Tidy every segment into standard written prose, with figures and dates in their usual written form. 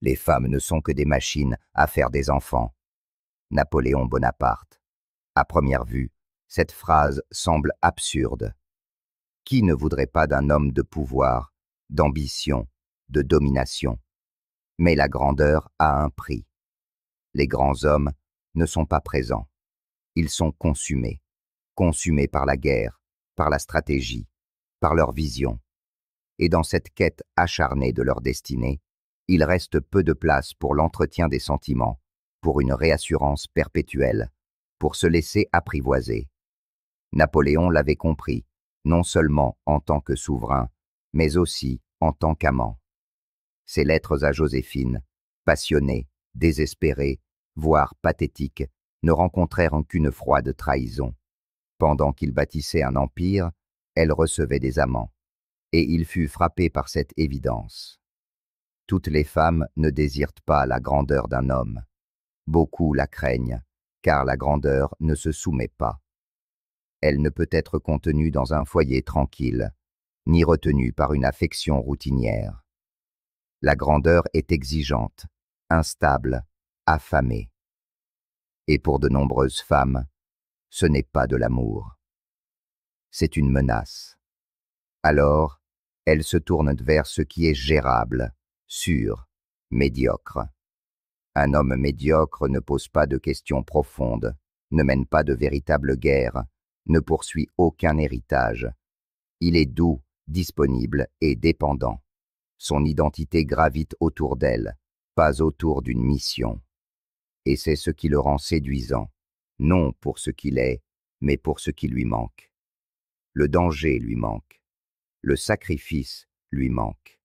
Les femmes ne sont que des machines à faire des enfants. Napoléon Bonaparte. À première vue, cette phrase semble absurde. Qui ne voudrait pas d'un homme de pouvoir, d'ambition, de domination? Mais la grandeur a un prix. Les grands hommes ne sont pas présents. Ils sont consumés par la guerre, par la stratégie, par leur vision. Et dans cette quête acharnée de leur destinée, il reste peu de place pour l'entretien des sentiments, pour une réassurance perpétuelle, pour se laisser apprivoiser. Napoléon l'avait compris, non seulement en tant que souverain, mais aussi en tant qu'amant. Ses lettres à Joséphine, passionnées, désespérées, voire pathétiques, ne rencontrèrent qu'une froide trahison. Pendant qu'il bâtissait un empire, elle recevait des amants. Et il fut frappé par cette évidence. Toutes les femmes ne désirent pas la grandeur d'un homme. Beaucoup la craignent, car la grandeur ne se soumet pas. Elle ne peut être contenue dans un foyer tranquille, ni retenue par une affection routinière. La grandeur est exigeante, instable, affamée. Et pour de nombreuses femmes, ce n'est pas de l'amour. C'est une menace. Alors, elles se tournent vers ce qui est gérable, sûr, médiocre. Un homme médiocre ne pose pas de questions profondes, ne mène pas de véritable guerre, ne poursuit aucun héritage. Il est doux, disponible et dépendant. Son identité gravite autour d'elle, pas autour d'une mission. Et c'est ce qui le rend séduisant, non pour ce qu'il est, mais pour ce qui lui manque. Le danger lui manque. Le sacrifice lui manque.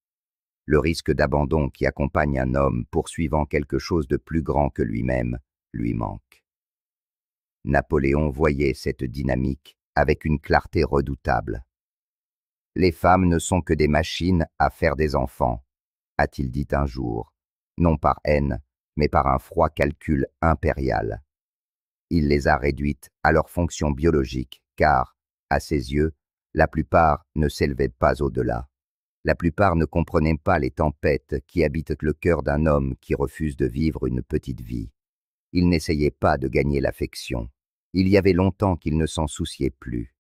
Le risque d'abandon qui accompagne un homme poursuivant quelque chose de plus grand que lui-même lui manque. Napoléon voyait cette dynamique avec une clarté redoutable. Les femmes ne sont que des machines à faire des enfants, a-t-il dit un jour, non par haine, mais par un froid calcul impérial. Il les a réduites à leur fonction biologique, car, à ses yeux, la plupart ne s'élevaient pas au-delà. La plupart ne comprenaient pas les tempêtes qui habitent le cœur d'un homme qui refuse de vivre une petite vie. Il n'essayait pas de gagner l'affection. Il y avait longtemps qu'il ne s'en souciait plus.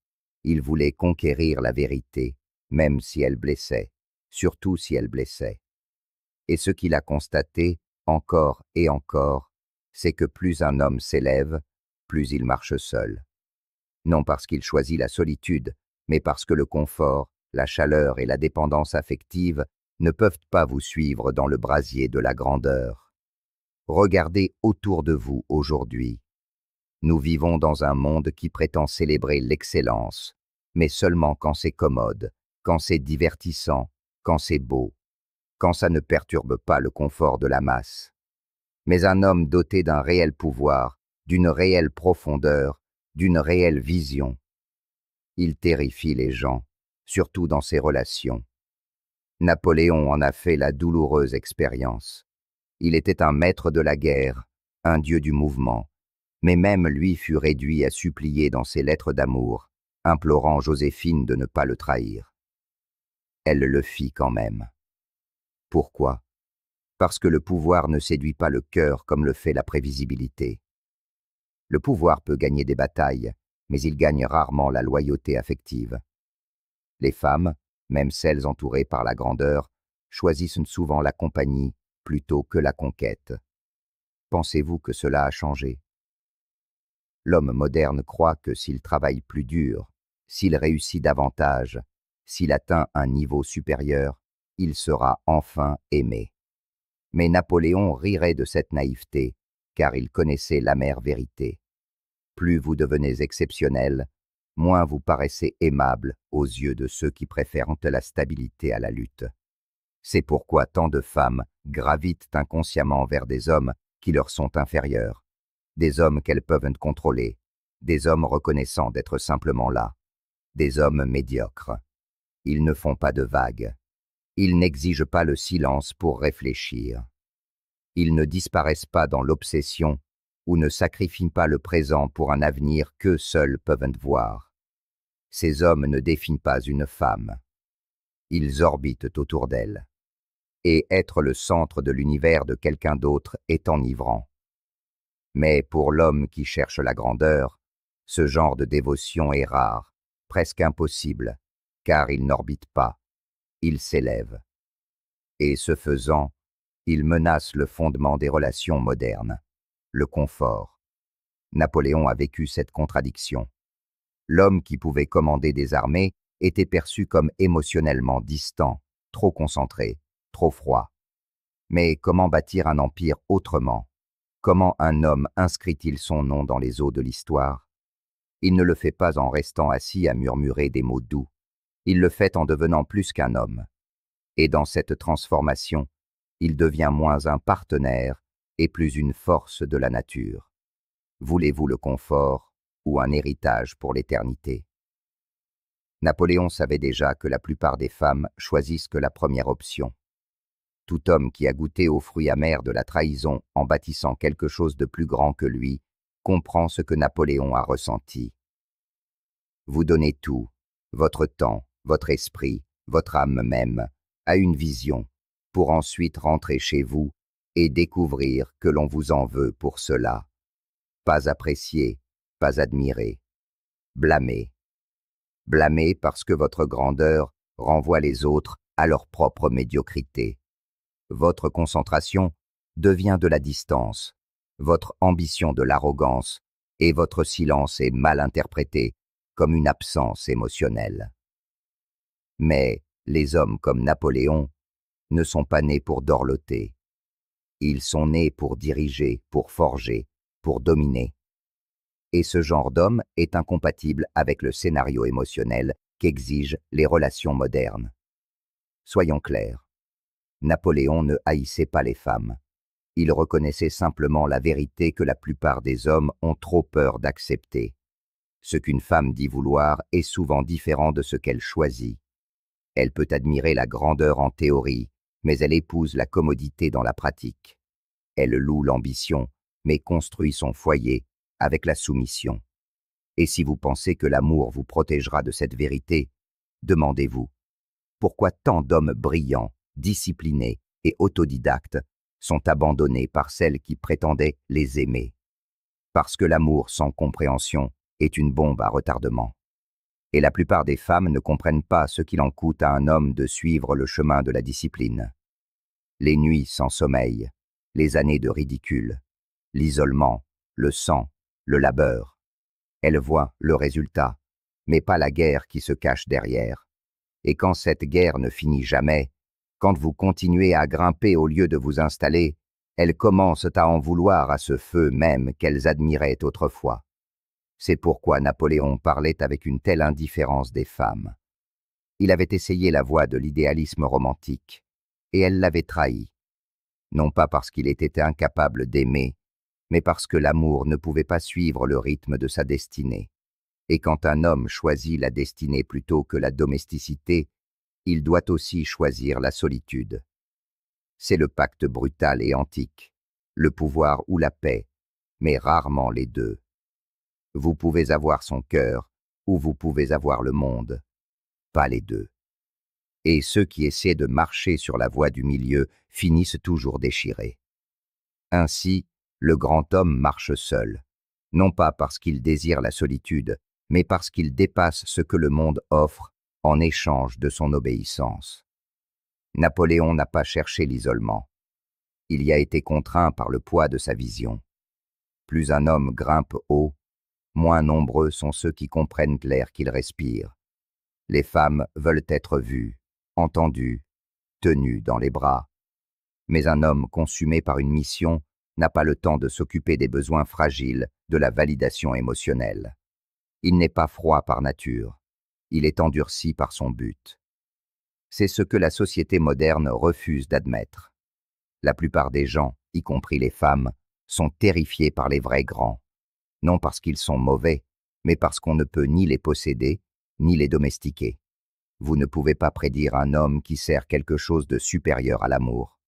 Il voulait conquérir la vérité, même si elle blessait, surtout si elle blessait. Et ce qu'il a constaté, encore et encore, c'est que plus un homme s'élève, plus il marche seul. Non parce qu'il choisit la solitude, mais parce que le confort, la chaleur et la dépendance affective ne peuvent pas vous suivre dans le brasier de la grandeur. Regardez autour de vous aujourd'hui. Nous vivons dans un monde qui prétend célébrer l'excellence, mais seulement quand c'est commode, quand c'est divertissant, quand c'est beau, quand ça ne perturbe pas le confort de la masse. Mais un homme doté d'un réel pouvoir, d'une réelle profondeur, d'une réelle vision, il terrifie les gens, surtout dans ses relations. Napoléon en a fait la douloureuse expérience. Il était un maître de la guerre, un dieu du mouvement, mais même lui fut réduit à supplier dans ses lettres d'amour, implorant Joséphine de ne pas le trahir. Elle le fit quand même. Pourquoi? Parce que le pouvoir ne séduit pas le cœur comme le fait la prévisibilité. Le pouvoir peut gagner des batailles, mais il gagne rarement la loyauté affective. Les femmes, même celles entourées par la grandeur, choisissent souvent la compagnie plutôt que la conquête. Pensez-vous que cela a changé? L'homme moderne croit que s'il travaille plus dur, s'il réussit davantage, s'il atteint un niveau supérieur, il sera enfin aimé. Mais Napoléon rirait de cette naïveté, car il connaissait l'amère vérité. Plus vous devenez exceptionnel, moins vous paraissez aimable aux yeux de ceux qui préfèrent la stabilité à la lutte. C'est pourquoi tant de femmes gravitent inconsciemment vers des hommes qui leur sont inférieurs, des hommes qu'elles peuvent contrôler, des hommes reconnaissant d'être simplement là, des hommes médiocres. Ils ne font pas de vagues. Ils n'exigent pas le silence pour réfléchir. Ils ne disparaissent pas dans l'obsession ou ne sacrifient pas le présent pour un avenir qu'eux seuls peuvent voir. Ces hommes ne défient pas une femme. Ils orbitent autour d'elle. et être le centre de l'univers de quelqu'un d'autre est enivrant. Mais pour l'homme qui cherche la grandeur, ce genre de dévotion est rare, presque impossible, car il n'orbite pas, il s'élève. Et ce faisant, il menace le fondement des relations modernes, le confort. Napoléon a vécu cette contradiction. L'homme qui pouvait commander des armées était perçu comme émotionnellement distant, trop concentré, trop froid. Mais comment bâtir un empire autrement? Comment un homme inscrit-il son nom dans les eaux de l'histoire? Il ne le fait pas en restant assis à murmurer des mots doux. Il le fait en devenant plus qu'un homme. Et dans cette transformation, il devient moins un partenaire et plus une force de la nature. Voulez-vous le confort ou un héritage pour l'éternité? Napoléon savait déjà que la plupart des femmes choisissent que la première option. Tout homme qui a goûté aux fruits amers de la trahison en bâtissant quelque chose de plus grand que lui comprend ce que Napoléon a ressenti. Vous donnez tout, votre temps, votre esprit, votre âme même, à une vision, pour ensuite rentrer chez vous et découvrir que l'on vous en veut pour cela. Pas apprécié, pas admiré, blâmé. Blâmé parce que votre grandeur renvoie les autres à leur propre médiocrité. Votre concentration devient de la distance, votre ambition de l'arrogance, et votre silence est mal interprété comme une absence émotionnelle. Mais les hommes comme Napoléon ne sont pas nés pour dorloter. Ils sont nés pour diriger, pour forger, pour dominer. Et ce genre d'homme est incompatible avec le scénario émotionnel qu'exigent les relations modernes. Soyons clairs. Napoléon ne haïssait pas les femmes. Il reconnaissait simplement la vérité que la plupart des hommes ont trop peur d'accepter. Ce qu'une femme dit vouloir est souvent différent de ce qu'elle choisit. Elle peut admirer la grandeur en théorie, mais elle épouse la commodité dans la pratique. Elle loue l'ambition, mais construit son foyer avec la soumission. Et si vous pensez que l'amour vous protégera de cette vérité, demandez-vous, pourquoi tant d'hommes brillants, disciplinés et autodidactes sont abandonnés par celles qui prétendaient les aimer? Parce que l'amour sans compréhension est une bombe à retardement. Et la plupart des femmes ne comprennent pas ce qu'il en coûte à un homme de suivre le chemin de la discipline. Les nuits sans sommeil, les années de ridicule, l'isolement, le sang, le labeur. Elles voient le résultat, mais pas la guerre qui se cache derrière. Et quand cette guerre ne finit jamais, quand vous continuez à grimper au lieu de vous installer, elles commencent à en vouloir à ce feu même qu'elles admiraient autrefois. C'est pourquoi Napoléon parlait avec une telle indifférence des femmes. Il avait essayé la voie de l'idéalisme romantique, et elle l'avait trahi. Non pas parce qu'il était incapable d'aimer, mais parce que l'amour ne pouvait pas suivre le rythme de sa destinée. Et quand un homme choisit la destinée plutôt que la domesticité, il doit aussi choisir la solitude. C'est le pacte brutal et antique, le pouvoir ou la paix, mais rarement les deux. Vous pouvez avoir son cœur, ou vous pouvez avoir le monde, pas les deux. Et ceux qui essaient de marcher sur la voie du milieu finissent toujours déchirés. Ainsi, le grand homme marche seul, non pas parce qu'il désire la solitude, mais parce qu'il dépasse ce que le monde offre en échange de son obéissance. Napoléon n'a pas cherché l'isolement. Il y a été contraint par le poids de sa vision. Plus un homme grimpe haut, moins nombreux sont ceux qui comprennent l'air qu'il respire. Les femmes veulent être vues, entendues, tenues dans les bras. Mais un homme consumé par une mission n'a pas le temps de s'occuper des besoins fragiles de la validation émotionnelle. Il n'est pas froid par nature, il est endurci par son but. C'est ce que la société moderne refuse d'admettre. La plupart des gens, y compris les femmes, sont terrifiés par les vrais grands. Non parce qu'ils sont mauvais, mais parce qu'on ne peut ni les posséder, ni les domestiquer. Vous ne pouvez pas prédire un homme qui sert quelque chose de supérieur à l'amour.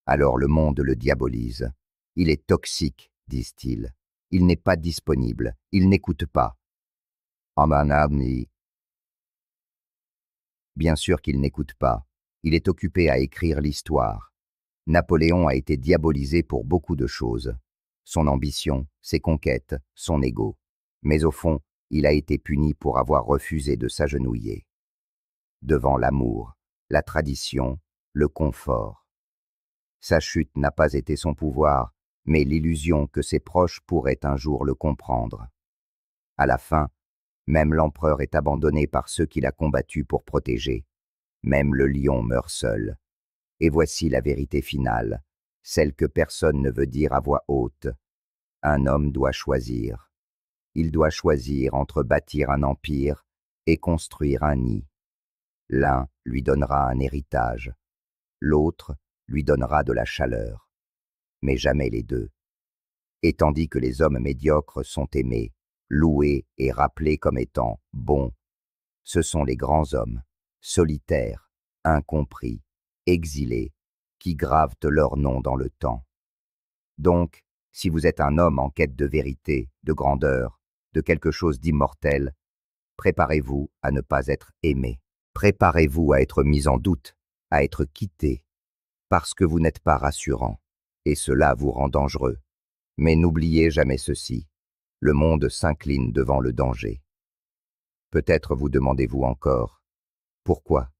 Alors le monde le diabolise. Il est toxique, disent-ils. Il n'est pas disponible, il n'écoute pas. Bien sûr qu'il n'écoute pas, Il est occupé à écrire l'histoire. Napoléon a été diabolisé pour beaucoup de choses. Son ambition, ses conquêtes, son ego. Mais au fond, il a été puni pour avoir refusé de s'agenouiller devant l'amour, la tradition, le confort. Sa chute n'a pas été son pouvoir, mais l'illusion que ses proches pourraient un jour le comprendre. À la fin, même l'empereur est abandonné par ceux qu'il a combattu pour protéger. Même le lion meurt seul. Et voici la vérité finale, celle que personne ne veut dire à voix haute. Un homme doit choisir. Il doit choisir entre bâtir un empire et construire un nid. L'un lui donnera un héritage, l'autre lui donnera de la chaleur, mais jamais les deux. Et tandis que les hommes médiocres sont aimés, loués et rappelés comme étant bons, ce sont les grands hommes, solitaires, incompris, exilés, qui gravent leur nom dans le temps. Donc, si vous êtes un homme en quête de vérité, de grandeur, de quelque chose d'immortel, préparez-vous à ne pas être aimé. Préparez-vous à être mis en doute, à être quitté, parce que vous n'êtes pas rassurant, et cela vous rend dangereux. Mais n'oubliez jamais ceci, le monde s'incline devant le danger. Peut-être vous demandez-vous encore, pourquoi?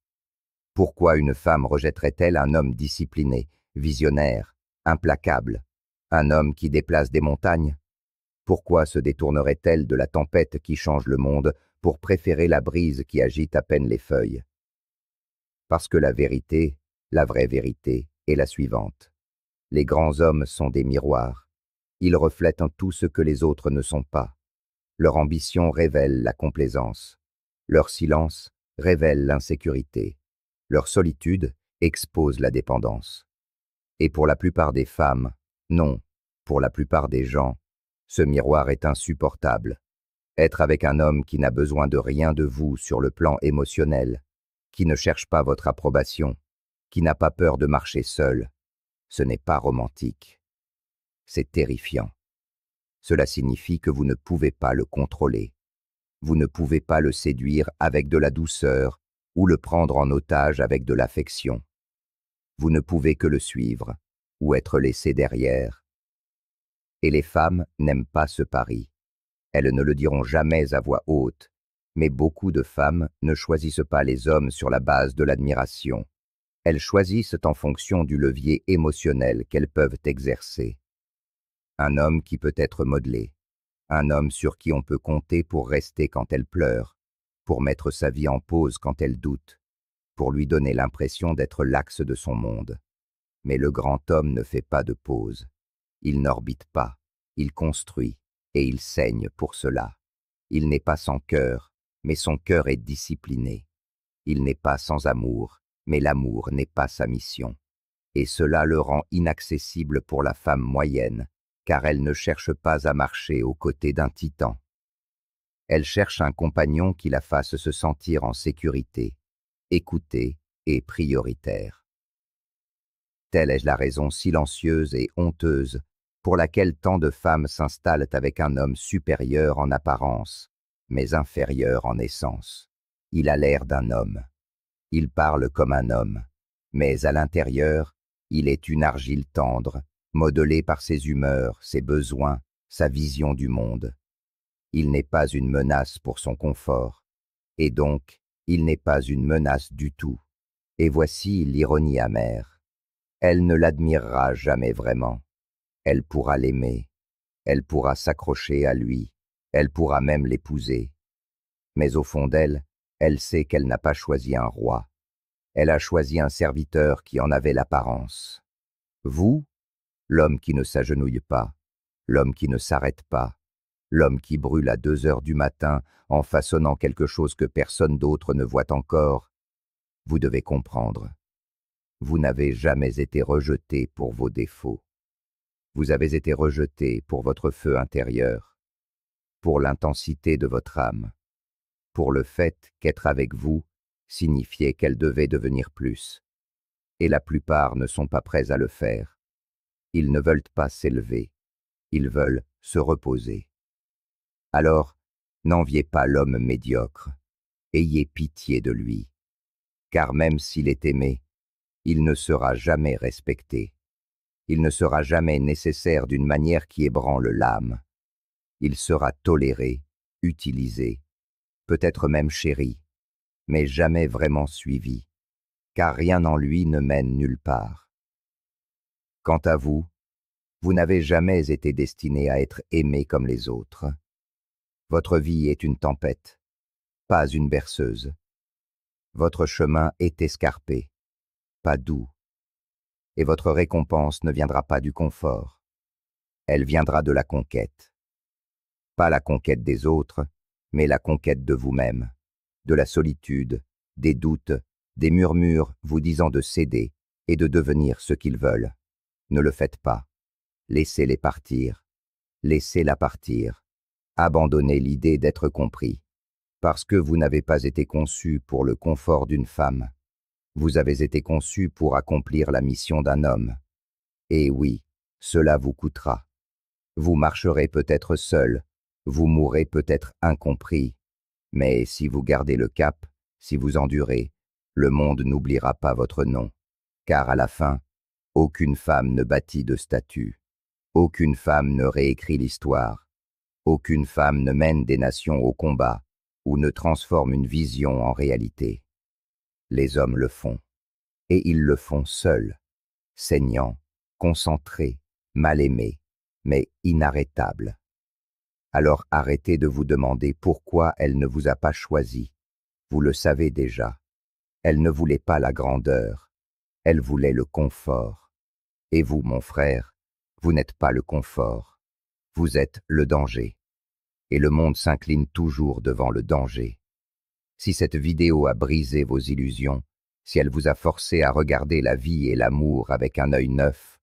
Pourquoi une femme rejetterait-elle un homme discipliné, visionnaire, implacable, un homme qui déplace des montagnes? Pourquoi se détournerait-elle de la tempête qui change le monde pour préférer la brise qui agite à peine les feuilles? Parce que la vérité, la vraie vérité, est la suivante. Les grands hommes sont des miroirs. Ils reflètent en tout ce que les autres ne sont pas. Leur ambition révèle la complaisance. Leur silence révèle l'insécurité. Leur solitude expose la dépendance. Et pour la plupart des femmes, non, pour la plupart des gens, ce miroir est insupportable. Être avec un homme qui n'a besoin de rien de vous sur le plan émotionnel, qui ne cherche pas votre approbation, qui n'a pas peur de marcher seul, ce n'est pas romantique. C'est terrifiant. Cela signifie que vous ne pouvez pas le contrôler. Vous ne pouvez pas le séduire avec de la douceur ou le prendre en otage avec de l'affection. Vous ne pouvez que le suivre ou être laissé derrière. Et les femmes n'aiment pas ce pari. Elles ne le diront jamais à voix haute, mais beaucoup de femmes ne choisissent pas les hommes sur la base de l'admiration. Elles choisissent en fonction du levier émotionnel qu'elles peuvent exercer. Un homme qui peut être modelé, un homme sur qui on peut compter pour rester quand elle pleure, pour mettre sa vie en pause quand elle doute, pour lui donner l'impression d'être l'axe de son monde. Mais le grand homme ne fait pas de pause. Il n'orbite pas, il construit, et il saigne pour cela. Il n'est pas sans cœur, mais son cœur est discipliné. Il n'est pas sans amour, mais l'amour n'est pas sa mission. Et cela le rend inaccessible pour la femme moyenne, car elle ne cherche pas à marcher aux côtés d'un titan. Elle cherche un compagnon qui la fasse se sentir en sécurité, écouté et prioritaire. Telle est la raison silencieuse et honteuse pour laquelle tant de femmes s'installent avec un homme supérieur en apparence, mais inférieur en essence. Il a l'air d'un homme. Il parle comme un homme, mais à l'intérieur, il est une argile tendre, modelée par ses humeurs, ses besoins, sa vision du monde. Il n'est pas une menace pour son confort, et donc, il n'est pas une menace du tout. Et voici l'ironie amère. Elle ne l'admirera jamais vraiment. Elle pourra l'aimer, elle pourra s'accrocher à lui, elle pourra même l'épouser. Mais au fond d'elle, elle sait qu'elle n'a pas choisi un roi. Elle a choisi un serviteur qui en avait l'apparence. Vous, l'homme qui ne s'agenouille pas, l'homme qui ne s'arrête pas, l'homme qui brûle à 2 heures du matin en façonnant quelque chose que personne d'autre ne voit encore, vous devez comprendre. Vous n'avez jamais été rejeté pour vos défauts. Vous avez été rejeté pour votre feu intérieur, pour l'intensité de votre âme, pour le fait qu'être avec vous signifiait qu'elle devait devenir plus. Et la plupart ne sont pas prêts à le faire. Ils ne veulent pas s'élever, ils veulent se reposer. Alors, n'enviez pas l'homme médiocre, ayez pitié de lui, car même s'il est aimé, il ne sera jamais respecté. Il ne sera jamais nécessaire d'une manière qui ébranle l'âme. Il sera toléré, utilisé, peut-être même chéri, mais jamais vraiment suivi, car rien en lui ne mène nulle part. Quant à vous, vous n'avez jamais été destiné à être aimé comme les autres. Votre vie est une tempête, pas une berceuse. Votre chemin est escarpé, pas doux. Et votre récompense ne viendra pas du confort. Elle viendra de la conquête. Pas la conquête des autres, mais la conquête de vous-même, de la solitude, des doutes, des murmures vous disant de céder et de devenir ce qu'ils veulent. Ne le faites pas. Laissez-les partir. Laissez-la partir. Abandonnez l'idée d'être compris. Parce que vous n'avez pas été conçu pour le confort d'une femme. Vous avez été conçu pour accomplir la mission d'un homme. Et oui, cela vous coûtera. Vous marcherez peut-être seul, vous mourrez peut-être incompris, mais si vous gardez le cap, si vous endurez, le monde n'oubliera pas votre nom. Car à la fin, aucune femme ne bâtit de statue, aucune femme ne réécrit l'histoire, aucune femme ne mène des nations au combat ou ne transforme une vision en réalité. Les hommes le font, et ils le font seuls, saignants, concentrés, mal aimés, mais inarrêtables. Alors arrêtez de vous demander pourquoi elle ne vous a pas choisi. Vous le savez déjà. Elle ne voulait pas la grandeur, elle voulait le confort. Et vous, mon frère, vous n'êtes pas le confort, vous êtes le danger. Et le monde s'incline toujours devant le danger. Si cette vidéo a brisé vos illusions, si elle vous a forcé à regarder la vie et l'amour avec un œil neuf,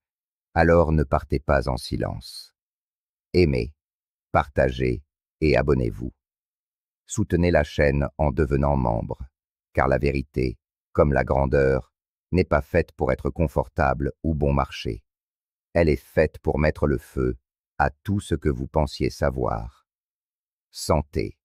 alors ne partez pas en silence. Aimez, partagez et abonnez-vous. Soutenez la chaîne en devenant membre, car la vérité, comme la grandeur, n'est pas faite pour être confortable ou bon marché. Elle est faite pour mettre le feu à tout ce que vous pensiez savoir. Santé.